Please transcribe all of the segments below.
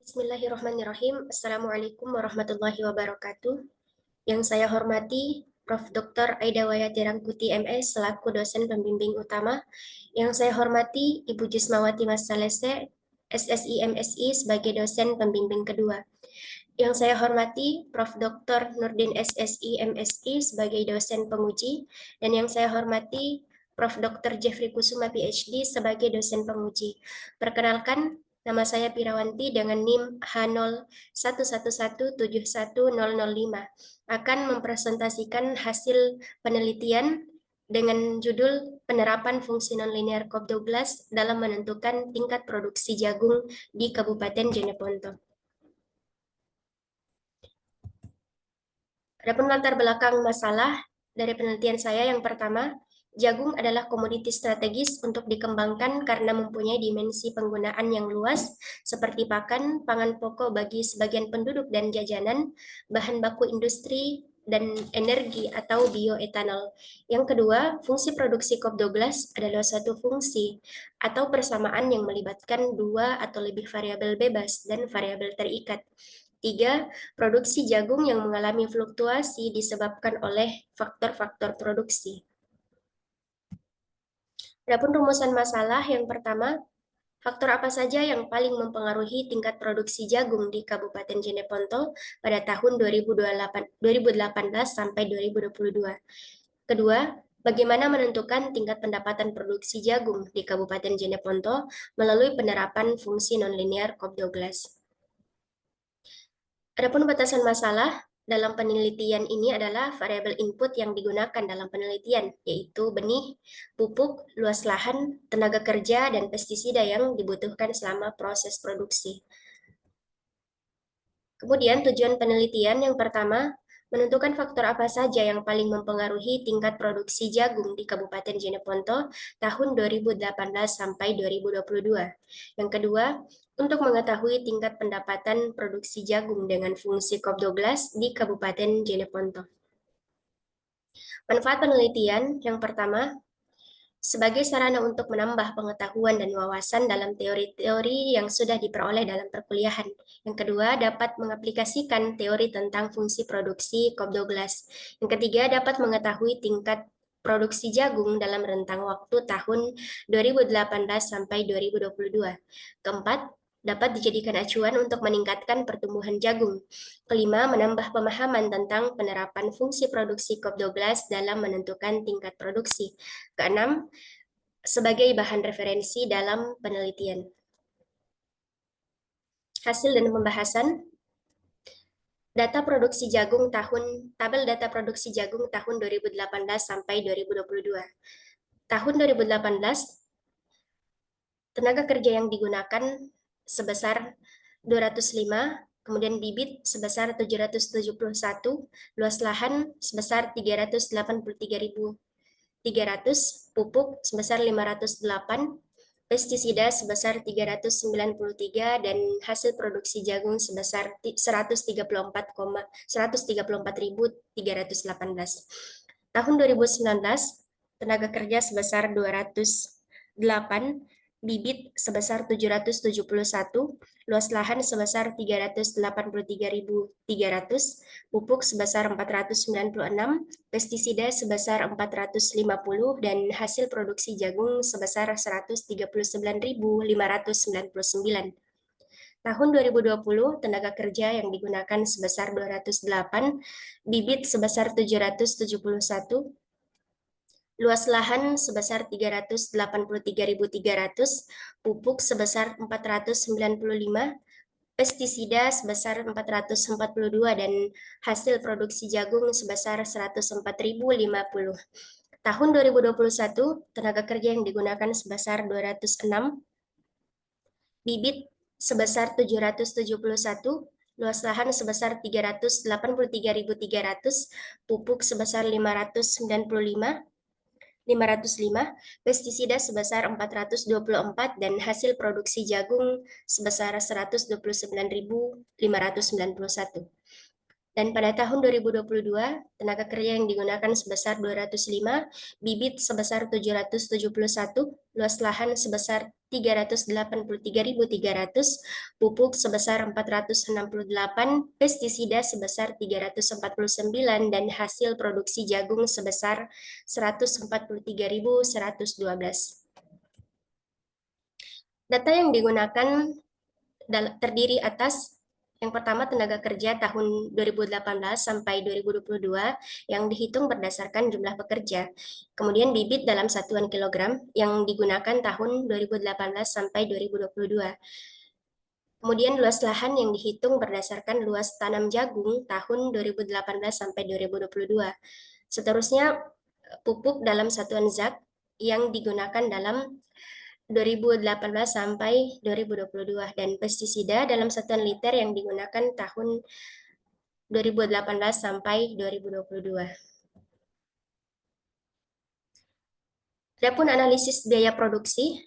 Bismillahirrahmanirrahim. Assalamualaikum warahmatullahi wabarakatuh. Yang saya hormati Prof. Dr. Aida Wayati Rangkuti MS selaku dosen pembimbing utama. Yang saya hormati Ibu Jusmawati Masalese, SSI MSI sebagai dosen pembimbing kedua. Yang saya hormati Prof. Dr. Nurdin SSI MSI sebagai dosen penguji. Dan yang saya hormati Prof. Dr. Jeffrey Kusuma PhD sebagai dosen penguji. Perkenalkan, nama saya Pirawanti dengan NIM H0111711005 akan mempresentasikan hasil penelitian dengan judul penerapan fungsi nonlinear COP12 dalam menentukan tingkat produksi jagung di Kabupaten Jeneponto. Adapun latar belakang masalah dari penelitian saya yang pertama, jagung adalah komoditi strategis untuk dikembangkan karena mempunyai dimensi penggunaan yang luas, seperti pakan, pangan pokok bagi sebagian penduduk dan jajanan, bahan baku industri, dan energi atau bioetanol. Yang kedua, fungsi produksi COP12 adalah suatu fungsi atau persamaan yang melibatkan dua atau lebih variabel bebas dan variabel terikat. Tiga, produksi jagung yang mengalami fluktuasi disebabkan oleh faktor-faktor produksi. Adapun rumusan masalah yang pertama, faktor apa saja yang paling mempengaruhi tingkat produksi jagung di Kabupaten Jeneponto pada tahun 2018 sampai 2022? Kedua, bagaimana menentukan tingkat pendapatan produksi jagung di Kabupaten Jeneponto melalui penerapan fungsi nonlinear COP12? Adapun batasan masalah dalam penelitian ini adalah variabel input yang digunakan dalam penelitian, yaitu benih, pupuk, luas lahan, tenaga kerja, dan pestisida yang dibutuhkan selama proses produksi. Kemudian tujuan penelitian yang pertama, menentukan faktor apa saja yang paling mempengaruhi tingkat produksi jagung di Kabupaten Jeneponto tahun 2018 sampai 2022. Yang kedua, untuk mengetahui tingkat pendapatan produksi jagung dengan fungsi COP12 di Kabupaten Jeneponto. Manfaat penelitian yang pertama, sebagai sarana untuk menambah pengetahuan dan wawasan dalam teori-teori yang sudah diperoleh dalam perkuliahan. Yang kedua, dapat mengaplikasikan teori tentang fungsi produksi COP12. Yang ketiga, dapat mengetahui tingkat produksi jagung dalam rentang waktu tahun 2018 sampai 2022. Keempat, dapat dijadikan acuan untuk meningkatkan pertumbuhan jagung. Kelima, menambah pemahaman tentang penerapan fungsi produksi COP12 dalam menentukan tingkat produksi. Keenam, sebagai bahan referensi dalam penelitian. Hasil dan pembahasan. Tabel data produksi jagung tahun 2018 sampai 2022. Tahun 2018, tenaga kerja yang digunakan sebesar 205, kemudian bibit sebesar 771, luas lahan sebesar 383.300, pupuk sebesar 508, pestisida sebesar 393, dan hasil produksi jagung sebesar 134.318. Tahun 2019, tenaga kerja sebesar 208, bibit sebesar 771, luas lahan sebesar 383.300, pupuk sebesar 496, pestisida sebesar 450, dan hasil produksi jagung sebesar 139.599. Tahun 2020, tenaga kerja yang digunakan sebesar 208, bibit sebesar 771, luas lahan sebesar 383.300, pupuk sebesar 495, pestisida sebesar 442, dan hasil produksi jagung sebesar 104.050. Tahun 2021, tenaga kerja yang digunakan sebesar 206, bibit sebesar 771, luas lahan sebesar 383.300, pupuk sebesar 505, pestisida sebesar 424, dan hasil produksi jagung sebesar 129.591. Dan pada tahun 2022, tenaga kerja yang digunakan sebesar 205, bibit sebesar 771, luas lahan sebesar 383.300, pupuk sebesar 468, pestisida sebesar 349, dan hasil produksi jagung sebesar 143.112. Data yang digunakan terdiri atas yang pertama tenaga kerja tahun 2018 sampai 2022 yang dihitung berdasarkan jumlah pekerja. Kemudian bibit dalam satuan kilogram yang digunakan tahun 2018 sampai 2022. Kemudian luas lahan yang dihitung berdasarkan luas tanam jagung tahun 2018 sampai 2022. Seterusnya pupuk dalam satuan zat yang digunakan dalam 2018 sampai 2022 dan pestisida dalam satuan liter yang digunakan tahun 2018 sampai 2022. Adapun analisis biaya produksi,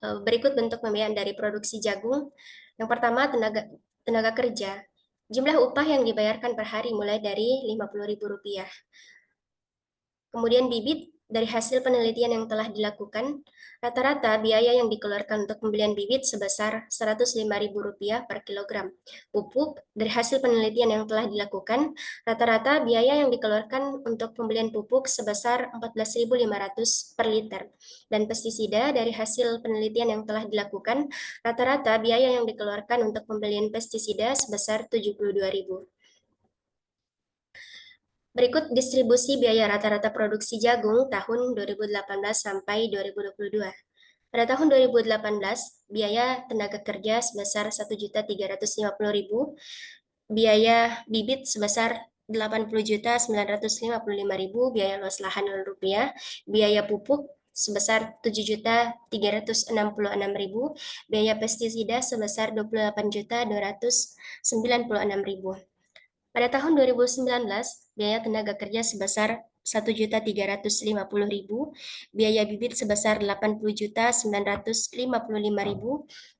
berikut bentuk pembiayaan dari produksi jagung. Yang pertama tenaga kerja. Jumlah upah yang dibayarkan per hari mulai dari Rp50.000. Kemudian bibit, dari hasil penelitian yang telah dilakukan, rata-rata biaya yang dikeluarkan untuk pembelian bibit sebesar Rp105.000 per kilogram. Pupuk, dari hasil penelitian yang telah dilakukan, rata-rata biaya yang dikeluarkan untuk pembelian pupuk sebesar Rp14.500 per liter. Dan pestisida, dari hasil penelitian yang telah dilakukan, rata-rata biaya yang dikeluarkan untuk pembelian pestisida sebesar Rp72.000. Berikut distribusi biaya rata-rata produksi jagung tahun 2018 sampai 2022. Pada tahun 2018, biaya tenaga kerja sebesar Rp1.350.000, biaya bibit sebesar Rp80.955.000, biaya luas lahan Rp0, biaya pupuk sebesar Rp7.366.000, biaya pestisida sebesar Rp28.296.000. Pada tahun 2019, biaya tenaga kerja sebesar Rp1.350.000, biaya bibit sebesar Rp80.955.000,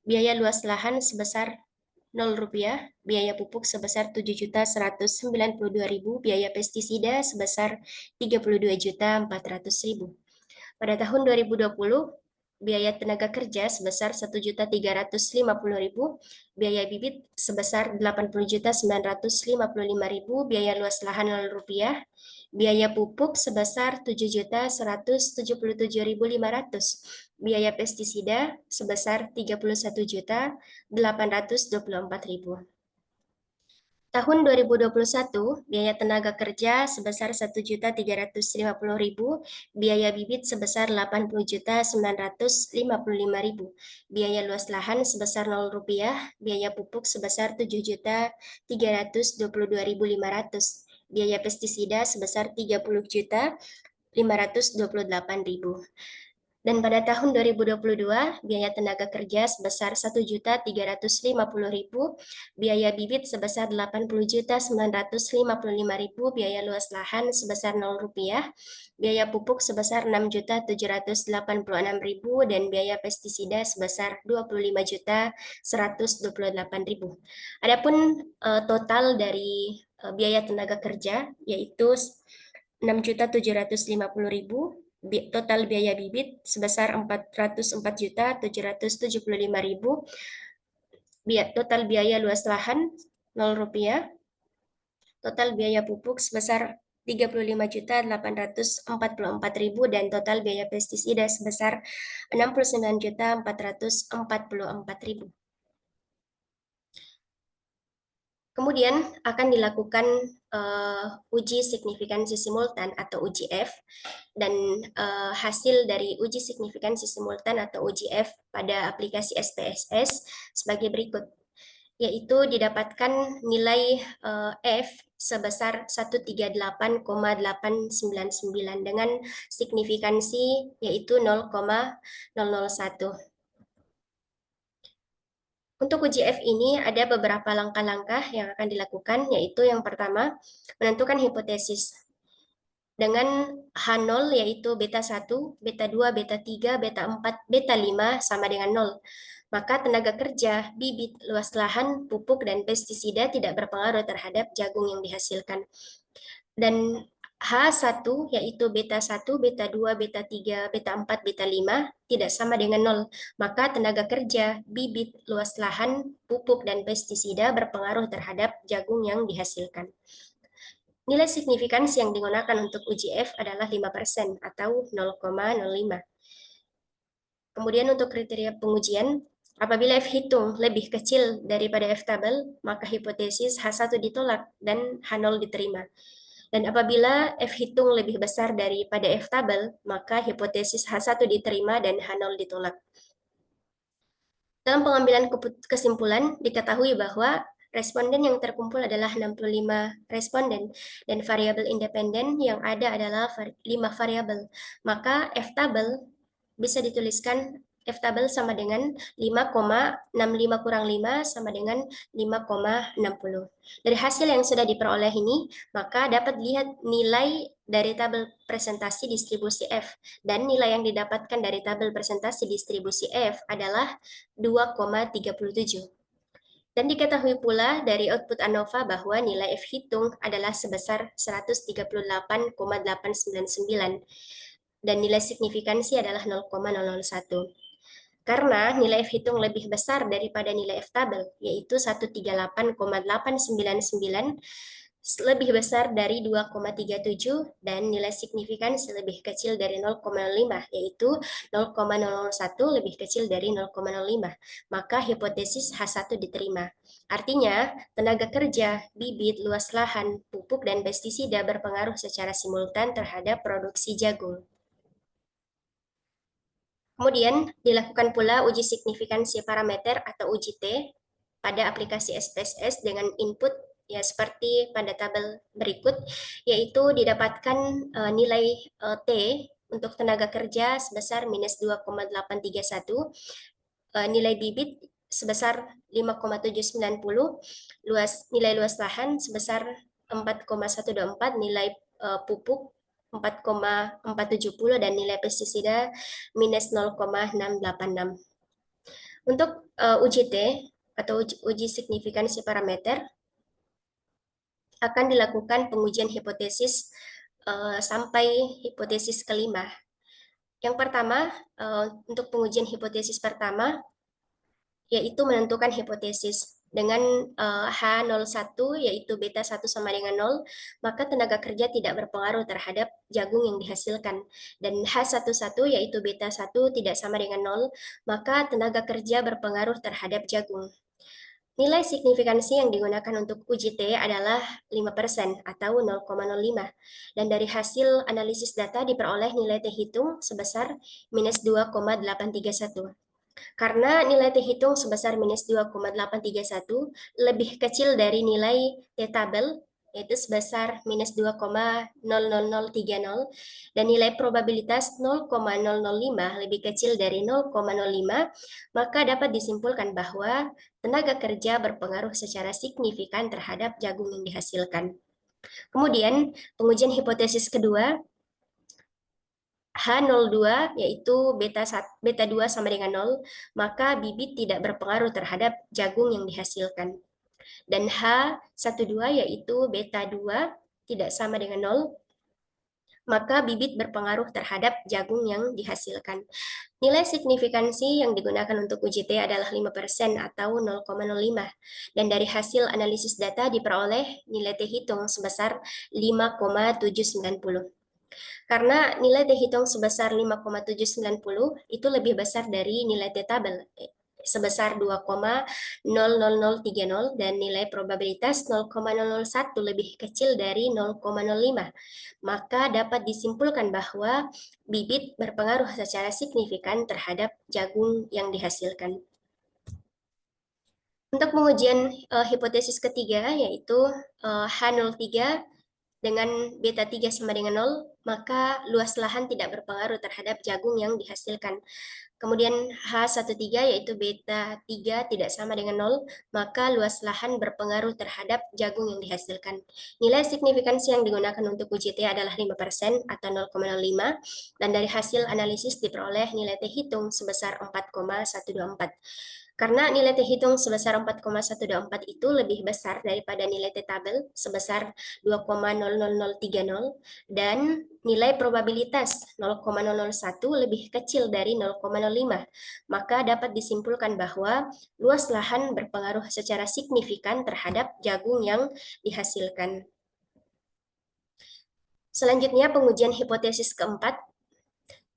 biaya luas lahan sebesar Rp0, biaya pupuk sebesar Rp7.192.000, biaya pestisida sebesar Rp32.400.000. Pada tahun 2020, biaya tenaga kerja sebesar Rp1.350.000, biaya bibit sebesar Rp80.955.000, biaya luas lahan Rp0, biaya pupuk sebesar Rp7.177.500, biaya pestisida sebesar Rp31.824.000. Tahun 2021, biaya tenaga kerja sebesar Rp1.350.000, biaya bibit sebesar Rp80.955.000, biaya luas lahan sebesar Rp0, biaya pupuk sebesar Rp7.322.500, biaya pestisida sebesar Rp30.528.000. Dan pada tahun 2022, biaya tenaga kerja sebesar Rp1.350.000, biaya bibit sebesar Rp80.955.000, biaya luas lahan sebesar Rp0, biaya pupuk sebesar Rp6.786.000, dan biaya pestisida sebesar Rp25.128.000. Adapun total dari biaya tenaga kerja yaitu Rp6.750.000, total biaya bibit sebesar Rp404.775.000, total biaya luas lahan Rp0, total biaya pupuk sebesar Rp35.844.000, dan total biaya pestisida sebesar Rp69.444.000. Kemudian akan dilakukan uji signifikansi simultan atau UJF, dan hasil dari uji signifikansi simultan atau UJF pada aplikasi SPSS sebagai berikut, yaitu didapatkan nilai F sebesar 138,899 dengan signifikansi yaitu 0,001. Untuk uji F ini ada beberapa langkah-langkah yang akan dilakukan, yaitu yang pertama, menentukan hipotesis. Dengan H0 yaitu beta 1, beta 2, beta 3, beta 4, beta 5 sama dengan 0. Maka tenaga kerja, bibit, luas lahan, pupuk, dan pestisida tidak berpengaruh terhadap jagung yang dihasilkan. Dan H1 yaitu beta 1, beta 2, beta 3, beta 4, beta 5 tidak sama dengan 0. Maka tenaga kerja, bibit, luas lahan, pupuk, dan pestisida berpengaruh terhadap jagung yang dihasilkan. Nilai signifikansi yang digunakan untuk uji F adalah 5% atau 0,05. Kemudian untuk kriteria pengujian, apabila F hitung lebih kecil daripada F tabel, maka hipotesis H1 ditolak dan H0 diterima. Dan apabila F hitung lebih besar daripada F tabel, maka hipotesis H1 diterima dan H0 ditolak. Dalam pengambilan kesimpulan, diketahui bahwa responden yang terkumpul adalah 65 responden dan variabel independen yang ada adalah 5 variabel. Maka F tabel bisa dituliskan F tabel sama dengan 5,65 kurang 5 sama dengan 5,60. Dari hasil yang sudah diperoleh ini, maka dapat lihat nilai dari tabel presentasi distribusi F. Dan nilai yang didapatkan dari tabel presentasi distribusi F adalah 2,37. Dan diketahui pula dari output ANOVA bahwa nilai F hitung adalah sebesar 138,899 dan nilai signifikansi adalah 0,001. Karena nilai F hitung lebih besar daripada nilai F tabel, yaitu 138,899 lebih besar dari 2,37 dan nilai signifikansi lebih kecil dari 0,05, yaitu 0,001 lebih kecil dari 0,05. Maka hipotesis H1 diterima. Artinya, tenaga kerja, bibit, luas lahan, pupuk, dan pestisida berpengaruh secara simultan terhadap produksi jagung. Kemudian dilakukan pula uji signifikansi parameter atau uji T pada aplikasi SPSS dengan input ya seperti pada tabel berikut, yaitu didapatkan nilai T untuk tenaga kerja sebesar minus 2,831, nilai bibit sebesar 5,790, nilai luas lahan sebesar 4,124, nilai pupuk 4,470 dan nilai pestisida minus 0,686. Untuk uji T atau uji signifikansi parameter akan dilakukan pengujian hipotesis sampai hipotesis kelima. Yang pertama, untuk pengujian hipotesis pertama yaitu menentukan hipotesis. Dengan H01 yaitu beta 1 sama dengan 0, maka tenaga kerja tidak berpengaruh terhadap jagung yang dihasilkan. Dan H11 yaitu beta 1 tidak sama dengan 0, maka tenaga kerja berpengaruh terhadap jagung. Nilai signifikansi yang digunakan untuk uji T adalah 5% atau 0,05. Dan dari hasil analisis data diperoleh nilai T hitung sebesar minus 2,831. Karena nilai T hitung sebesar minus 2,831 lebih kecil dari nilai T tabel, yaitu sebesar minus 2,00030, dan nilai probabilitas 0,005 lebih kecil dari 0,05, maka dapat disimpulkan bahwa tenaga kerja berpengaruh secara signifikan terhadap jagung yang dihasilkan. Kemudian, pengujian hipotesis kedua, H02 yaitu beta 2 sama dengan 0, maka bibit tidak berpengaruh terhadap jagung yang dihasilkan. Dan H12 yaitu beta 2 tidak sama dengan 0, maka bibit berpengaruh terhadap jagung yang dihasilkan. Nilai signifikansi yang digunakan untuk uji T adalah 5% atau 0,05. Dan dari hasil analisis data diperoleh nilai T hitung sebesar 5,790. Karena nilai T hitung sebesar 5,790 itu lebih besar dari nilai T tabel sebesar 2,00030 dan nilai probabilitas 0,001 lebih kecil dari 0,05. Maka dapat disimpulkan bahwa bibit berpengaruh secara signifikan terhadap jagung yang dihasilkan. Untuk pengujian hipotesis ketiga yaitu H03 dengan beta 3 sama dengan 0, maka luas lahan tidak berpengaruh terhadap jagung yang dihasilkan. Kemudian H13 yaitu beta 3 tidak sama dengan 0, maka luas lahan berpengaruh terhadap jagung yang dihasilkan. Nilai signifikansi yang digunakan untuk uji T adalah 5% atau 0,05, dan dari hasil analisis diperoleh nilai T hitung sebesar 4,124. Karena nilai T hitung sebesar 4,124 itu lebih besar daripada nilai T tabel sebesar 2,00030 dan nilai probabilitas 0,001 lebih kecil dari 0,05, maka dapat disimpulkan bahwa luas lahan berpengaruh secara signifikan terhadap jagung yang dihasilkan. Selanjutnya pengujian hipotesis keempat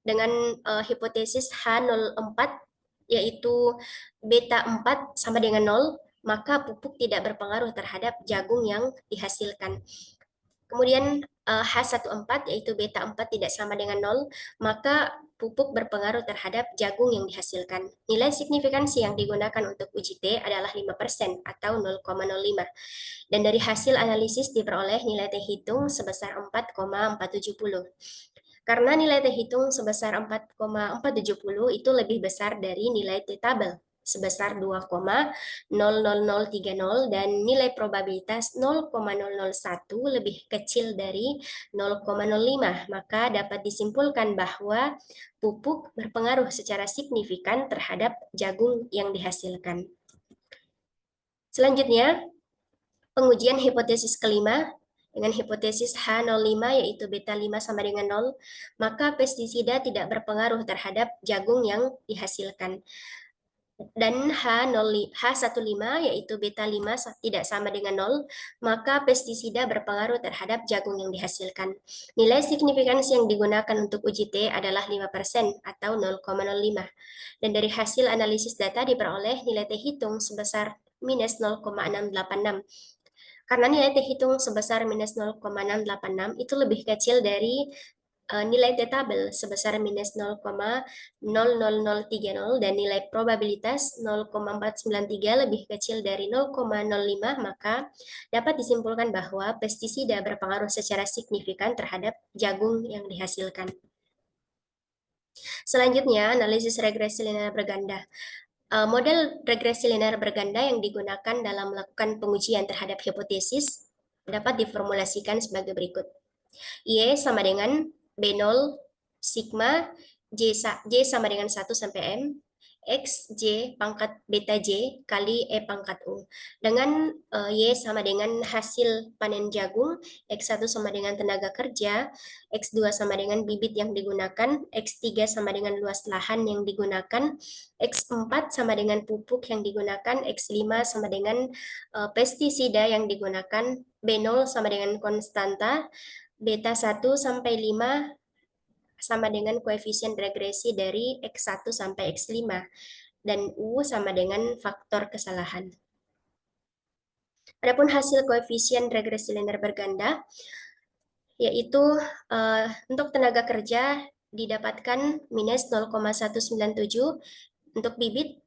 dengan hipotesis H04 yaitu beta 4 sama dengan 0, maka pupuk tidak berpengaruh terhadap jagung yang dihasilkan. Kemudian H14 yaitu beta 4 tidak sama dengan 0, maka pupuk berpengaruh terhadap jagung yang dihasilkan. Nilai signifikansi yang digunakan untuk uji T adalah 5% atau 0,05. Dan dari hasil analisis diperoleh nilai T hitung sebesar 4,470. Karena nilai T hitung sebesar 4,470 itu lebih besar dari nilai T tabel sebesar 2,00030 dan nilai probabilitas 0,001 lebih kecil dari 0,05, maka dapat disimpulkan bahwa pupuk berpengaruh secara signifikan terhadap jagung yang dihasilkan. Selanjutnya, pengujian hipotesis kelima dengan hipotesis H05 yaitu beta 5 sama dengan 0, maka pestisida tidak berpengaruh terhadap jagung yang dihasilkan. Dan H15 yaitu beta 5 tidak sama dengan 0, maka pestisida berpengaruh terhadap jagung yang dihasilkan. Nilai signifikansi yang digunakan untuk uji T adalah 5% atau 0,05. Dan dari hasil analisis data diperoleh nilai T hitung sebesar minus 0,686. Karena nilai T hitung sebesar minus 0,686 itu lebih kecil dari nilai T tabel sebesar minus 0,00030 dan nilai probabilitas 0,493 lebih kecil dari 0,05, maka dapat disimpulkan bahwa pestisida berpengaruh secara signifikan terhadap jagung yang dihasilkan. Selanjutnya, analisis regresi linear berganda. Model regresi linear berganda yang digunakan dalam melakukan pengujian terhadap hipotesis dapat diformulasikan sebagai berikut. Y sama dengan B0 sigma J sama dengan 1 sampai M, X J pangkat beta J kali E pangkat U. Dengan Y sama dengan hasil panen jagung, X1 sama dengan tenaga kerja, X2 sama dengan bibit yang digunakan, X3 sama dengan luas lahan yang digunakan, X4 sama dengan pupuk yang digunakan, X5 sama dengan pestisida yang digunakan, B0 sama dengan konstanta, beta 1 sampai 5 sama dengan koefisien regresi dari X1 sampai X5, dan U sama dengan faktor kesalahan. Adapun hasil koefisien regresi linear berganda, yaitu untuk tenaga kerja didapatkan minus 0,197, untuk bibit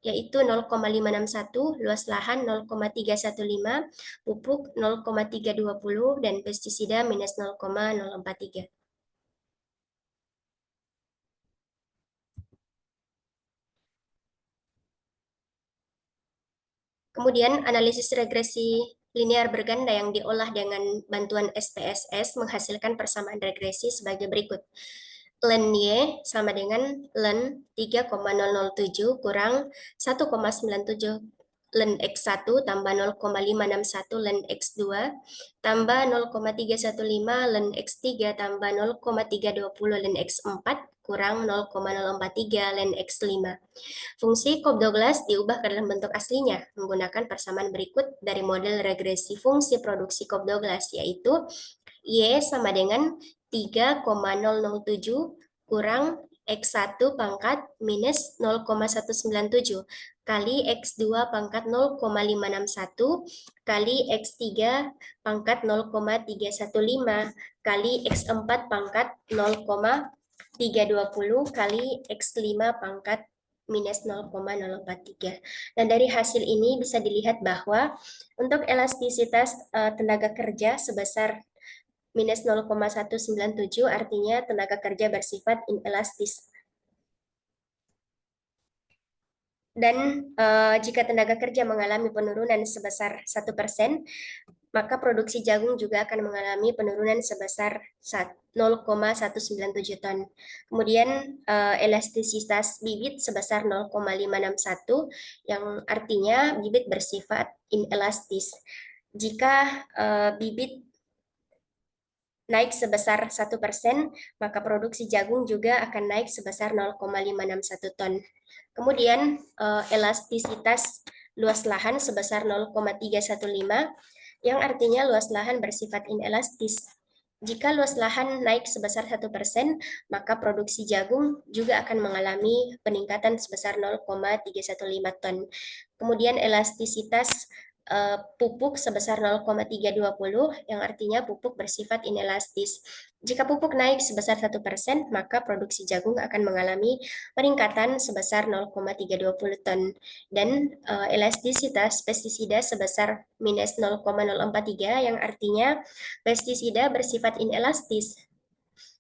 yaitu 0,561, luas lahan 0,315, pupuk 0,320, dan pestisida minus 0,043. Kemudian analisis regresi linear berganda yang diolah dengan bantuan SPSS menghasilkan persamaan regresi sebagai berikut. Len Y sama dengan len 3,007 kurang 1,97 len X1 tambah 0,561 len X2 tambah 0,315 len X3 tambah 0,320 len X4 kurang 0,043 len X5. Fungsi Cobb-Douglas diubah ke dalam bentuk aslinya menggunakan persamaan berikut dari model regresi fungsi produksi Cobb-Douglas, yaitu Y sama dengan 3,007 kurang X1 pangkat minus 0,197 kali X2 pangkat 0,561 kali X3 pangkat 0,315 kali X4 pangkat 0,320 kali X5 pangkat minus 0,043. Dan dari hasil ini bisa dilihat bahwa untuk elastisitas tenaga kerja sebesar minus 0,197 artinya tenaga kerja bersifat inelastis. Dan jika tenaga kerja mengalami penurunan sebesar 1%, maka produksi jagung juga akan mengalami penurunan sebesar 0,197 ton. Kemudian elastisitas bibit sebesar 0,561, yang artinya bibit bersifat inelastis. Jika bibit naik sebesar 1%, maka produksi jagung juga akan naik sebesar 0,561 ton. Kemudian elastisitas luas lahan sebesar 0,315, yang artinya luas lahan bersifat inelastis. Jika luas lahan naik sebesar 1%, maka produksi jagung juga akan mengalami peningkatan sebesar 0,315 ton. Kemudian elastisitas pupuk sebesar 0,320, yang artinya pupuk bersifat inelastis. Jika pupuk naik sebesar 1%, maka produksi jagung akan mengalami peningkatan sebesar 0,320 ton. Dan elastisitas pestisida sebesar minus 0,043, yang artinya pestisida bersifat inelastis.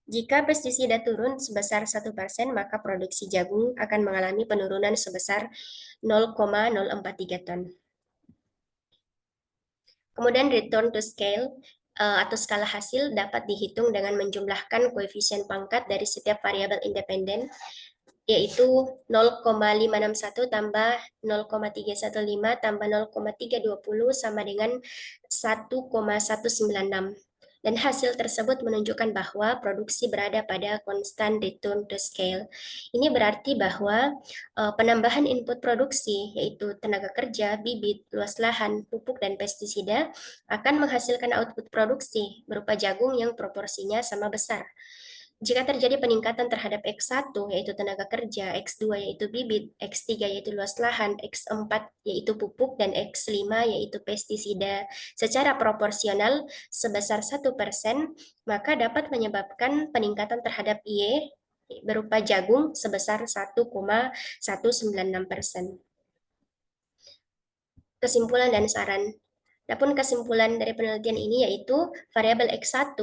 Jika pestisida turun sebesar 1%, maka produksi jagung akan mengalami penurunan sebesar 0,043 ton. Kemudian return to scale atau skala hasil dapat dihitung dengan menjumlahkan koefisien pangkat dari setiap variabel independen, yaitu 0,561 tambah 0,315 tambah 0,320 sama dengan 1,196. Dan hasil tersebut menunjukkan bahwa produksi berada pada konstan return to scale. Ini berarti bahwa penambahan input produksi, yaitu tenaga kerja, bibit, luas lahan, pupuk, dan pestisida, akan menghasilkan output produksi berupa jagung yang proporsinya sama besar. Jika terjadi peningkatan terhadap X1, yaitu tenaga kerja, X2 yaitu bibit, X3 yaitu luas lahan, X4 yaitu pupuk, dan X5 yaitu pestisida secara proporsional sebesar 1%, maka dapat menyebabkan peningkatan terhadap Y berupa jagung sebesar 1,196%. Kesimpulan dan saran. Adapun kesimpulan dari penelitian ini yaitu variabel X1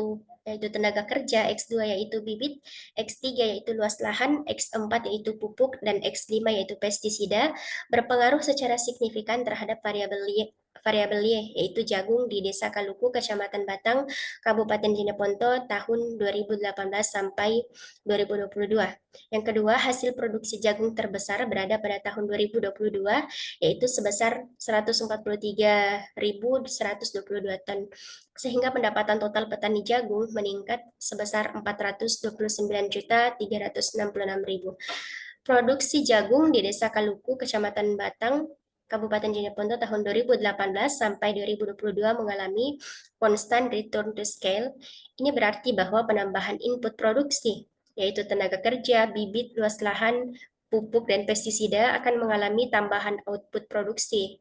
yaitu tenaga kerja, X2 yaitu bibit, X3 yaitu luas lahan, X4 yaitu pupuk, dan X5 yaitu pestisida berpengaruh secara signifikan terhadap variabel Y yaitu jagung di Desa Kaluku, Kecamatan Batang, Kabupaten Jeneponto tahun 2018 sampai 2022. Yang kedua, hasil produksi jagung terbesar berada pada tahun 2022 yaitu sebesar 143.122 ton, sehingga pendapatan total petani jagung meningkat sebesar 429.366.000. Produksi jagung di Desa Kaluku, Kecamatan Batang, Kabupaten Jeneponto tahun 2018 sampai 2022 mengalami constant return to scale. Ini berarti bahwa penambahan input produksi, yaitu tenaga kerja, bibit, luas lahan, pupuk, dan pestisida akan mengalami tambahan output produksi,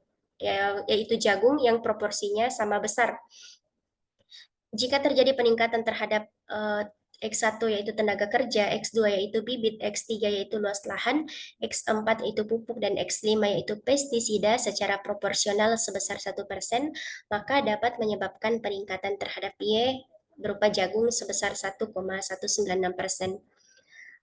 yaitu jagung yang proporsinya sama besar. Jika terjadi peningkatan terhadap X1 yaitu tenaga kerja, X2 yaitu bibit, X3 yaitu luas lahan, X4 yaitu pupuk, dan X5 yaitu pestisida secara proporsional sebesar 1%, maka dapat menyebabkan peningkatan terhadap Y berupa jagung sebesar 1,196%.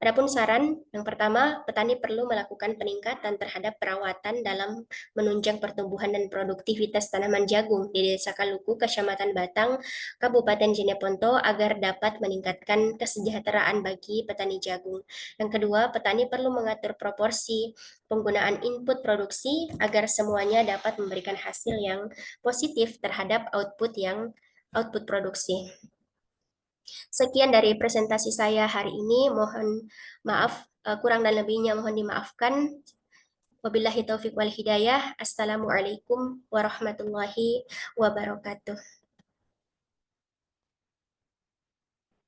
Adapun saran, yang pertama, petani perlu melakukan peningkatan terhadap perawatan dalam menunjang pertumbuhan dan produktivitas tanaman jagung di Desa Kaluku, Kecamatan Batang, Kabupaten Jeneponto agar dapat meningkatkan kesejahteraan bagi petani jagung. Yang kedua, petani perlu mengatur proporsi penggunaan input produksi agar semuanya dapat memberikan hasil yang positif terhadap output produksi. Sekian dari presentasi saya hari ini. Mohon maaf, kurang dan lebihnya mohon dimaafkan. Wabillahi taufiq wal hidayah. Assalamualaikum warahmatullahi wabarakatuh.